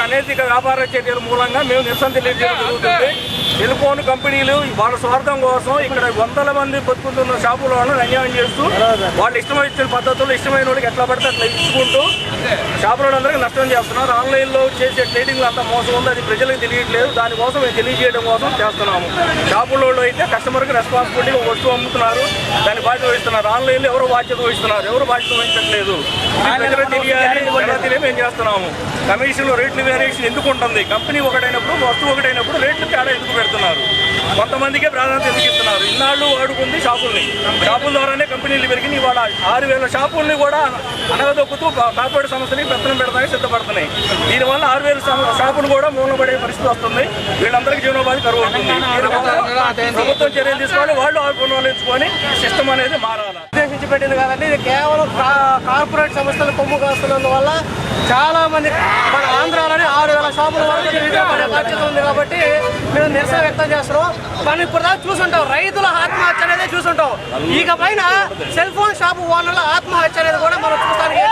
అనైతిక వ్యాపార చర్యల మూలంగా మేము నిరసన తెలియజేయడం జరుగుతుంది. టెలిఫోన్ కంపెనీలు వాళ్ళ స్వార్థం కోసం ఇక్కడ వందల మంది బతుకుతున్న షాపులను అన్యాయం చేస్తూ వాళ్ళు ఇష్టమైన పద్ధతుల్లో ఇష్టమైన వాళ్ళకి ఎట్లా పడితే అట్లా ఇచ్చుకుంటూ షాపులందరికీ నష్టం చేస్తున్నారు. ఆన్లైన్లో చేసే ట్రేడింగ్లో అంతా మోసం ఉంది, అది ప్రజలకు తెలియట్లేదు. దానికోసం మేము తెలియజేయడం కోసం చేస్తున్నాము. షాపుల్లో అయితే కస్టమర్కి రెస్పాన్సిబిలిటీ వస్తువు అమ్ముతున్నారు, దాన్ని బాధ్యత వహిస్తున్నారు. ఆన్లైన్లో ఎవరు బాధ్యత వహిస్తున్నారు, ఎవరు బాధ్యత వహించట్లేదు. ప్రజలకు తెలియాలి, మేము చేస్తున్నాము. కమిషన్లో రేట్లు వేరియేషన్ ఎందుకు ఉంటుంది? కంపెనీ ఒకటైనప్పుడు వస్తువు ఒకటైనప్పుడు రేట్లు తేడా ఎందుకు పెడుతున్నారు? కొంతమందికే ప్రాధాన్యత ఎందుకు ఇస్తున్నారు? ఇన్నాళ్ళు వాడుకుంది షాపుల్ని, షాపుల ద్వారానే కంపెనీలు పెరిగి ఇవాళ 6,000 షాపుల్ని కూడా అనగదొక్కుతూ కార్పొరేట్ సంస్థని పెత్తనం పెడతానికి సిద్ధపడుతున్నాయి. దీనివల్ల 6,000 షాపులు కూడా మూలపడే పరిస్థితి వస్తుంది. వీళ్ళందరికీ జీవనోపాధి కరువు అవుతుంది. ప్రభుత్వం చర్యలు తీసుకోవాలి, వాళ్ళు పునరుద్ధరించుకొని సిస్టమ్ అనేది మారాలి. ఉద్దేశించి పెట్టింది కాదండి, ఇది కేవలం కార్పొరేట్ సంస్థలు కొమ్ము కాస్తున్నందువల్ల చాలా మంది మన ఆంధ్రాలోనే 6,000 షాపుల వరకు బాధ్యత ఉంది. కాబట్టి మేము నిరసన వ్యక్తం చేస్తున్నాం. మనం ఇప్పుడు దాకా చూసుంటాం, రైతుల ఆత్మహత్య అనేది చూసుంటాం. ఇక పైన సెల్ ఫోన్ షాపు ఓనర్ల ఆత్మహత్య అనేది కూడా మనం చూస్తానికి